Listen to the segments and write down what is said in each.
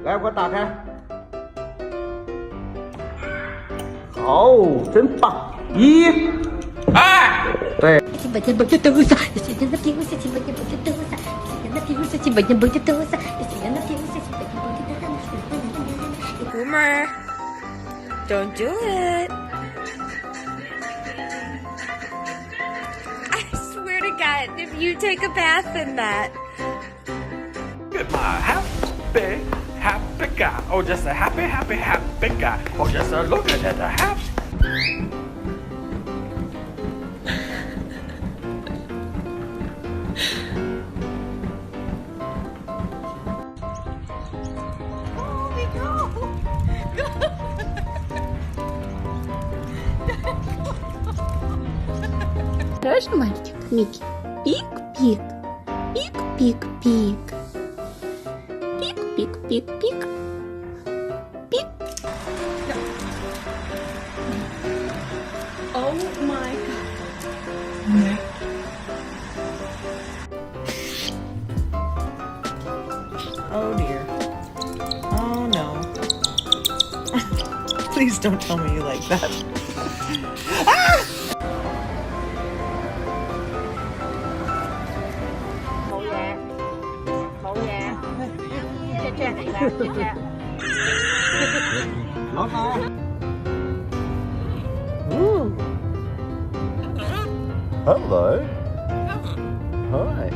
来，给我打开。好，真棒！一、二，对。Boomer, don't do it. I swear to God, if you take a bath in that. Look at my happy guy. Oh, just a happy guy. Oh, just a look at the happy. Хорошо, мальчик, Микки. Пик-пик. Пик-пик-пик. Пик-пик-пик-пик. Пик. Oh my God. Oh dear. Oh no. Please don't tell me you like that. Ooh. Hello. Hi.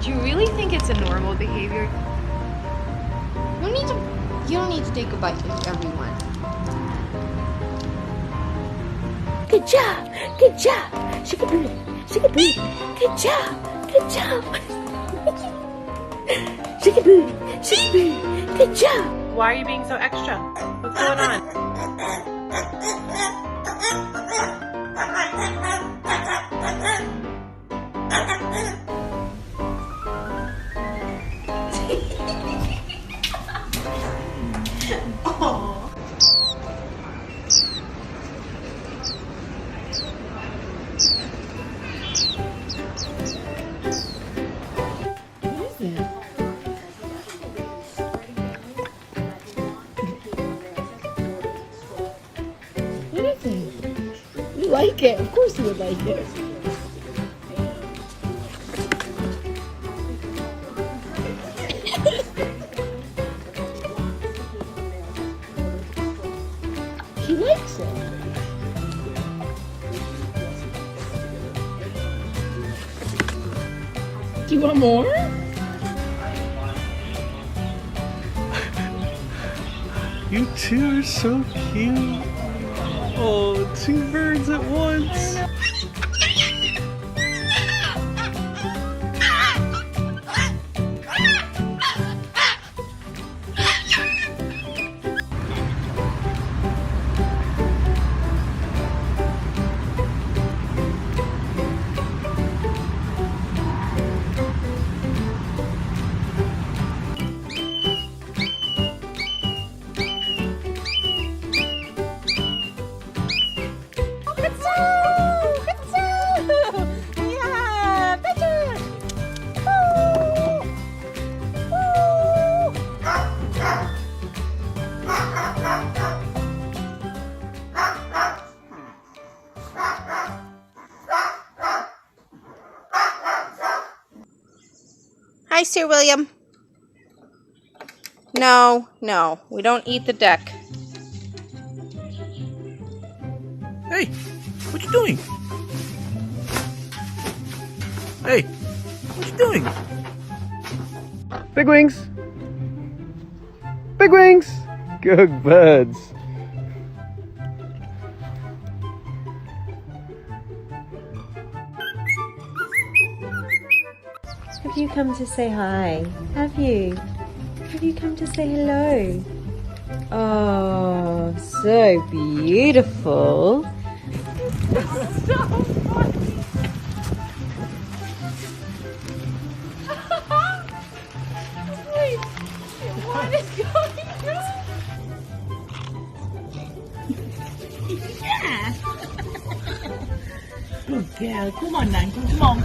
Do you really think it's a normal behavior? You don't need to take a bite with everyone. Good job. Good job. Shake a booty. Shake a booty. Good job. Good job. Shake a booty. Shake a booty. Good job. Why are you being so extra? What's going on? What is it? You like it. Of course you would like it. He likes it. Do you want more? You two are so cute. Oh, two birds at once. Hi, Sir William. No, we don't eat the deck. Hey, what you doing? Hey, what you doing? Big wings. Big wings. Good birds. Have you come to say hi? Have you? Have you come to say hello? Oh, so beautiful. What is going on? Good girl. Come on, Nan. Come on.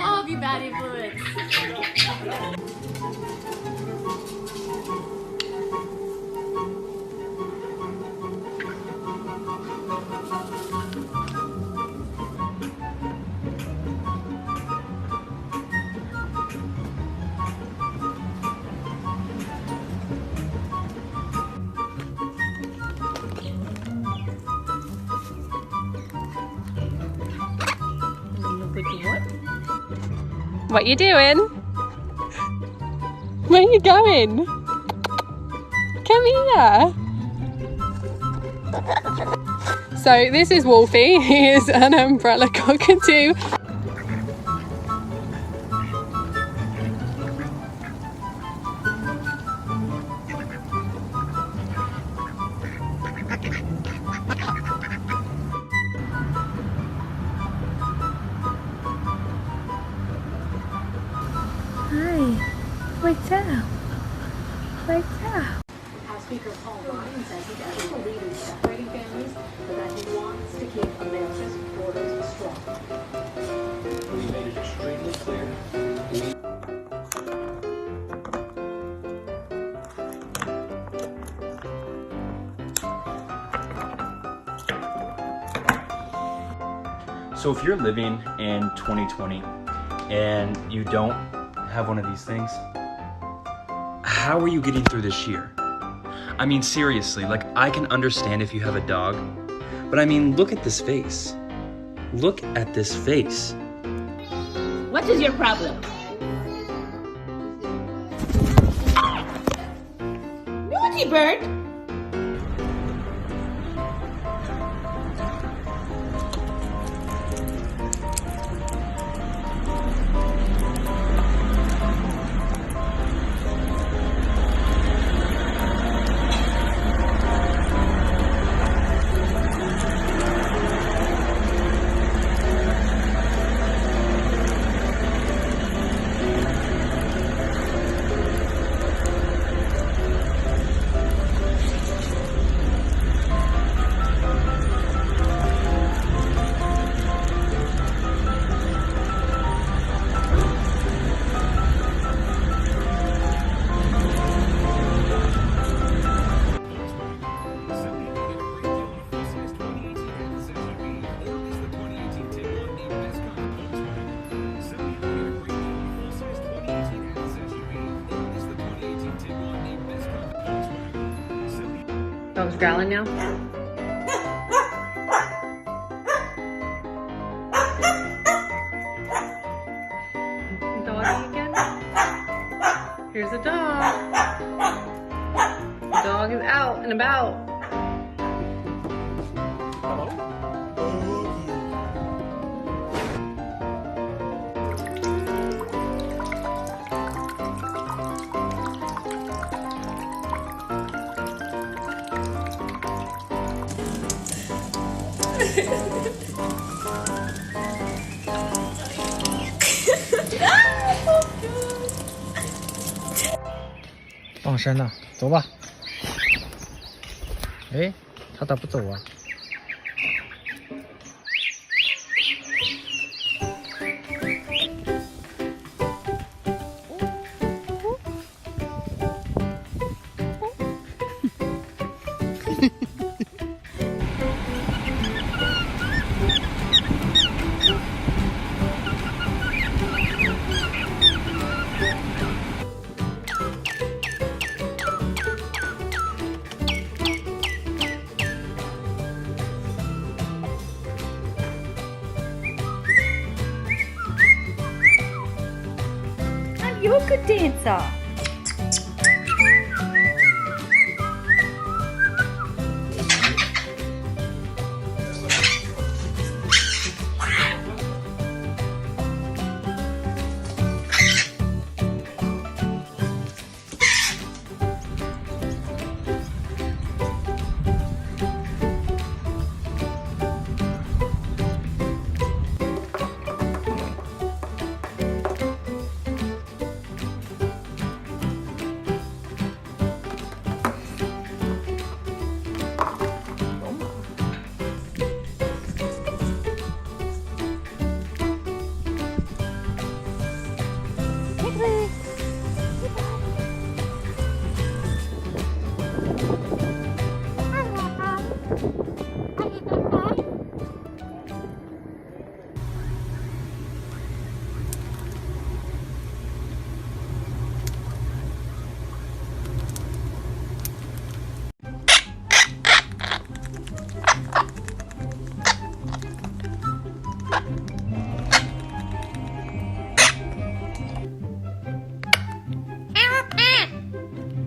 I'll be bad influence. What you doing? Where you going? Come here. So this is Wolfie. He is an umbrella cockatoo. What's up? What's up? House Speaker Paul Ryan says he doesn't believe in separating families, but that he wants to keep America's borders strong. We made it extremely clear. So if you're living in 2020 and you don't have one of these things, how are you getting through this year? I mean, seriously, like, I can understand if you have a dog, but I mean, look at this face. Look at this face. What is your problem? Naughty bird! Dog's growling now. Doggy again. Here's the dog. The dog is out and about. Ah, 放生了，走吧。哎，他咋不走啊？You're a good dancer.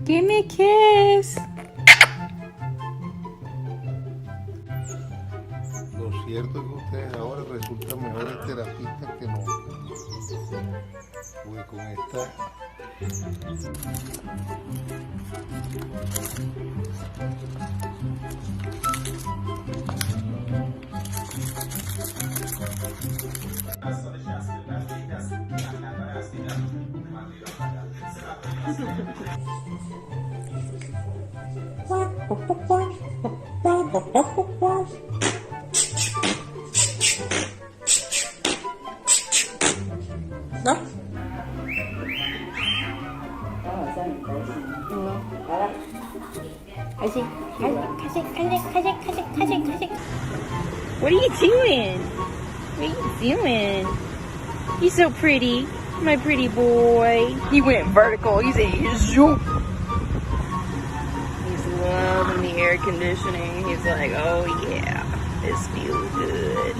Give me a kiss. Lo cierto es que ustedes ahora resultan mejores terapistas que nosotros. Porque con esta... ¿No? What are you doing? What are you doing? You're so pretty, my pretty boy. He went vertical. He said, zoom. He's loving the air conditioning. He's like, oh yeah, this feels good.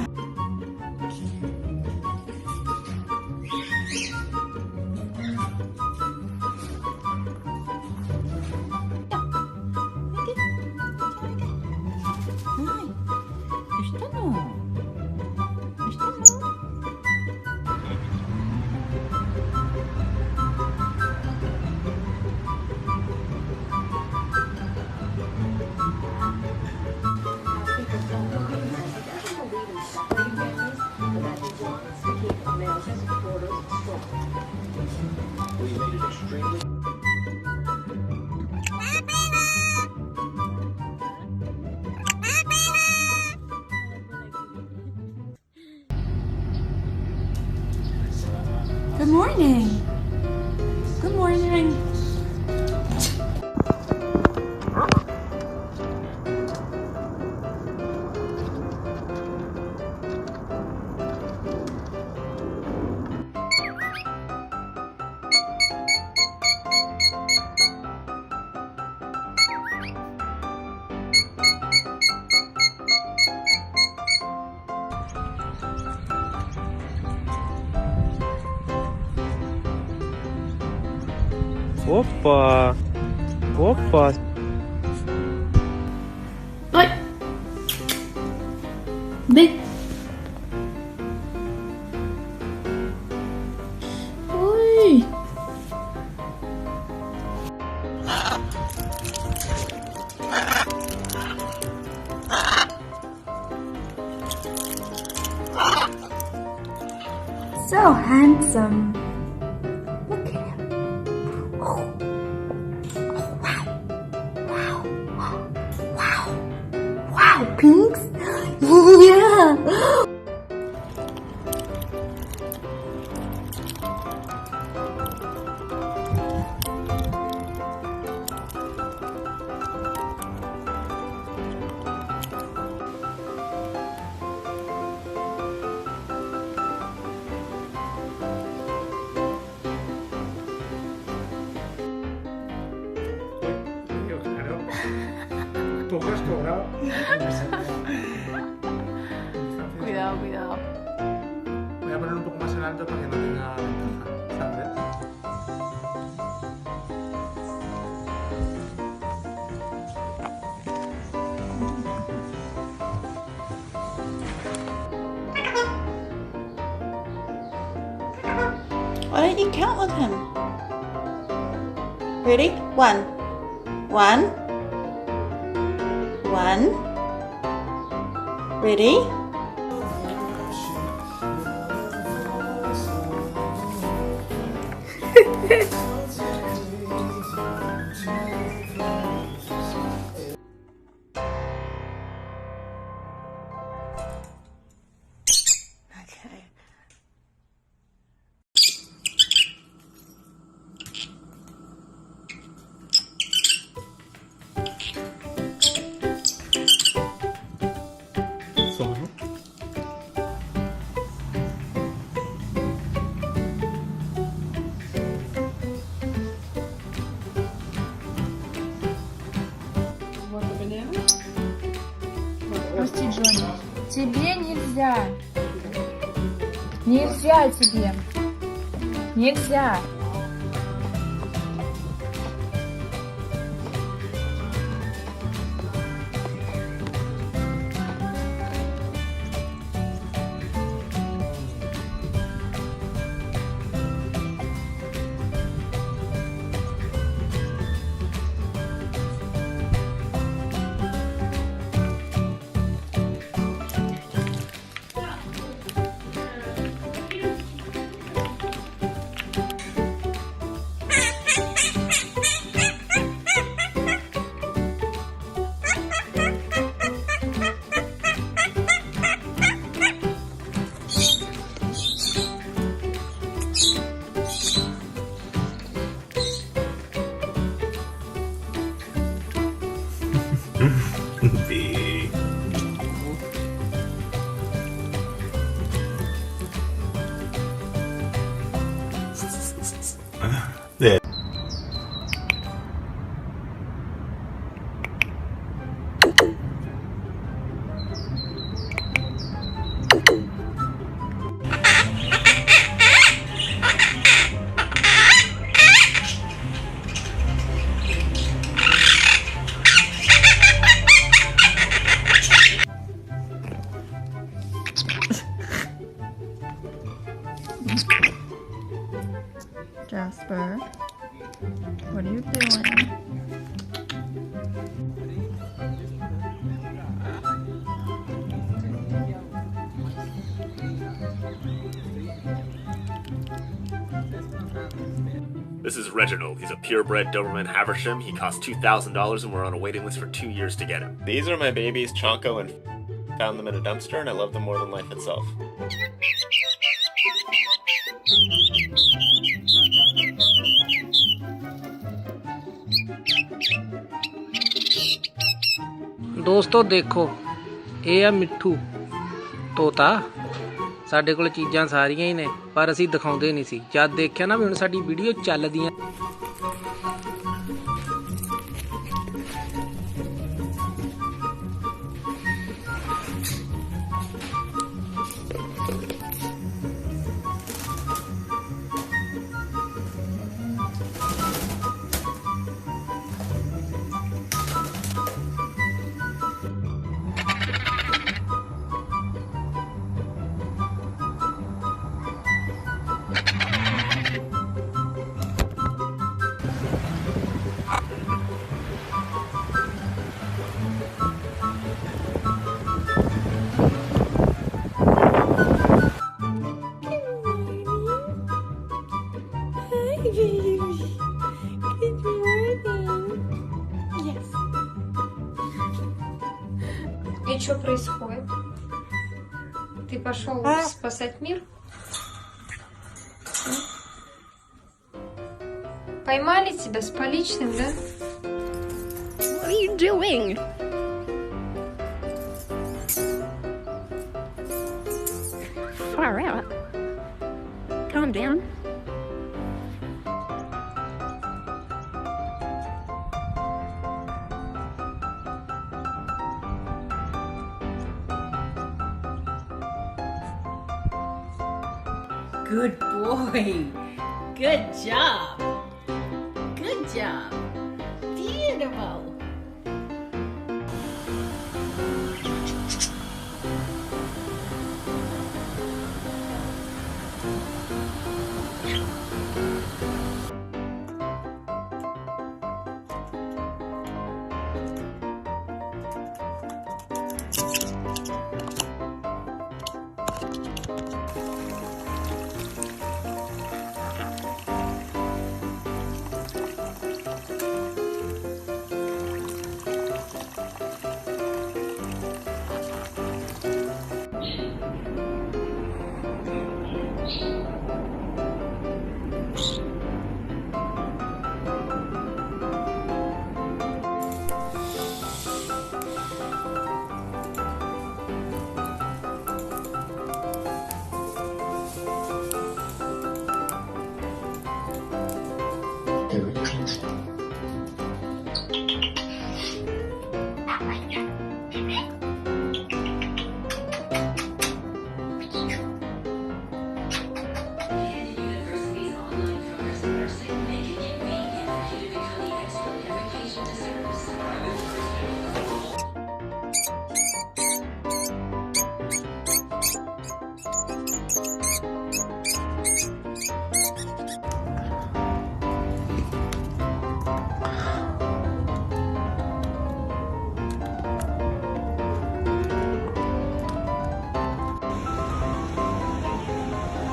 Good morning. Good morning. Опа! Опа! Oi. Big. Oi. So handsome. Look at him. Oh. Wow, Pinks? Yeah! Cuidado, cuidado. Voy a poner un poco más en alto para que no tenga ventaja, ¿sabes? Why don't you count with him? Ready? One. Ready? Okay. Пусти, Джонни. Тебе нельзя. Нельзя тебе. Нельзя. Big. There. Jasper, what are you doing? This is Reginald. He's a purebred Doberman Haversham. He costs $2,000 and we're on a waiting list for 2 years to get him. These are my babies, Chonko and found them in a dumpster, and I love them more than life itself. ਦੋਸਤੋ ਦੇਖੋ, ਇਹ ਆ ਮਿੱਠੂ ਤੋਤਾ। ਸਾਡੇ ਕੋਲ ਚੀਜ਼ਾਂ ਸਾਰੀਆਂ ਹੀ ਨੇ, ਪਰ ਅਸੀਂ ਦਿਖਾਉਂਦੇ ਨਹੀਂ ਸੀ। ਜਦ ਦੇਖਿਆ ਨਾ ਵੀ ਹੁਣ ਸਾਡੀ ਵੀਡੀਓ ਚੱਲਦੀਆਂ। И что происходит? Ты пошел спасать мир? Поймали тебя с поличным, да? What are you doing? Far out. Calm down. Good boy. Good job. Good job. Beautiful.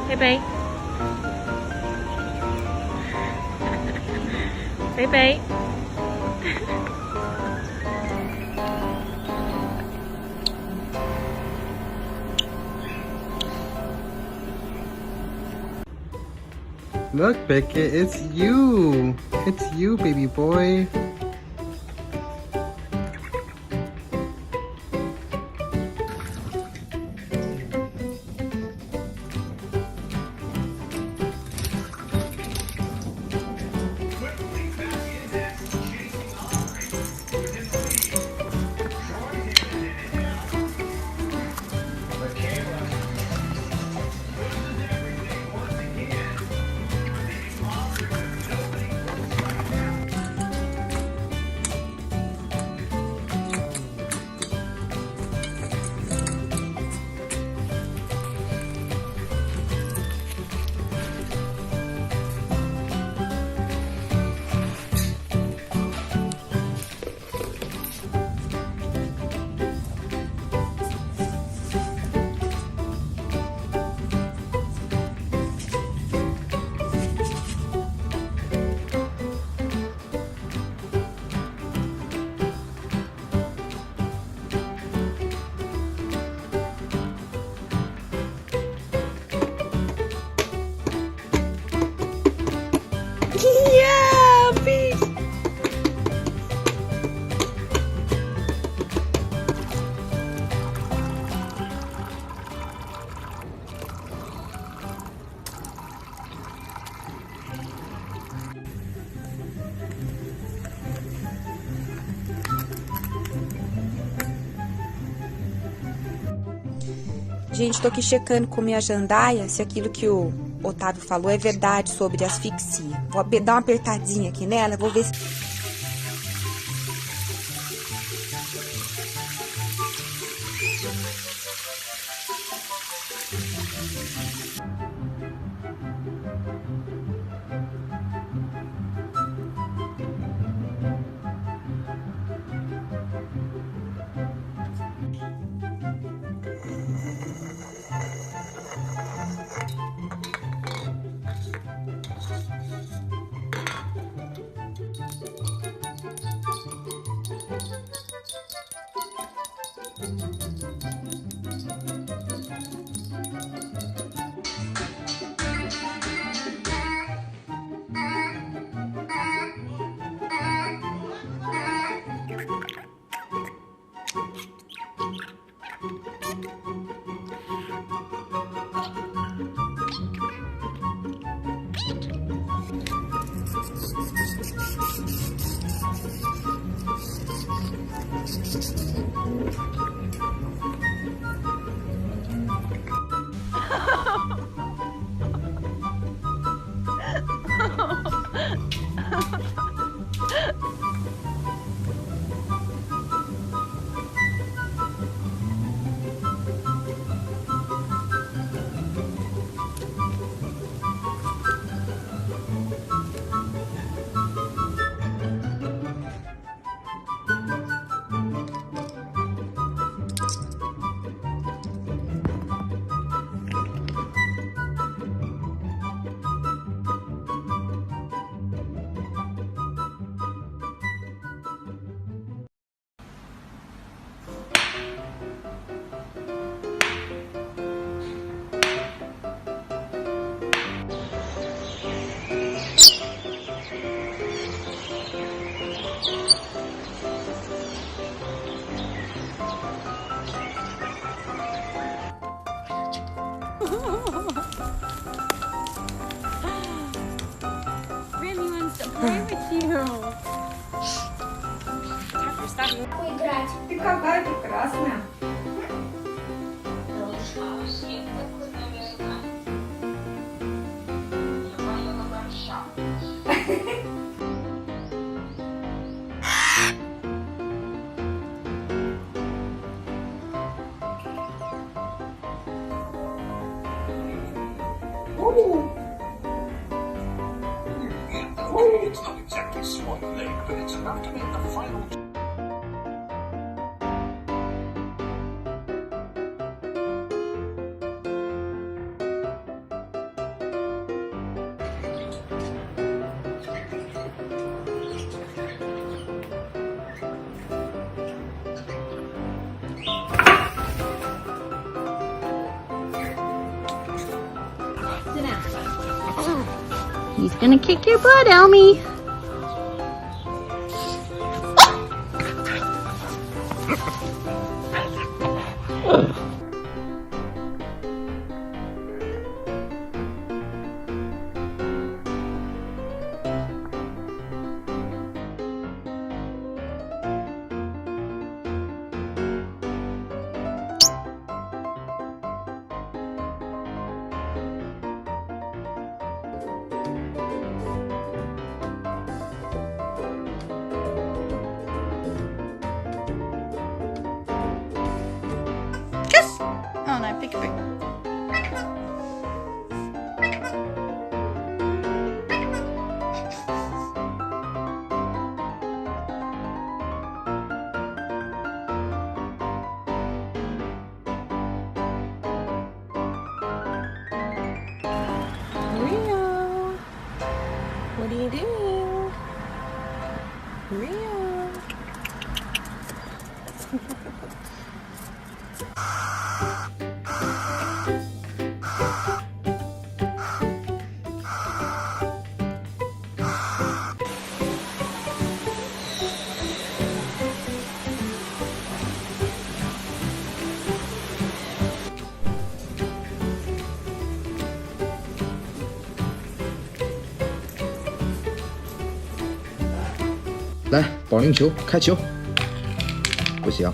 Hey, babe. Hey, babe. Look, Beckett, it's you. It's you, baby boy. Gente, tô aqui checando com minha jandaia se aquilo que o Otávio falou é verdade sobre asfixia. Vou dar uma apertadinha aqui nela, vou ver se... Really wants to play with you. Поиграть. Ты какая прекрасная. It's not exactly Swan Lake, but it's enough to make the final. He's gonna kick your butt, Elmy. Oh no, pick a pick. Rio, what are you doing? Rio.来，保龄球，开球，不行，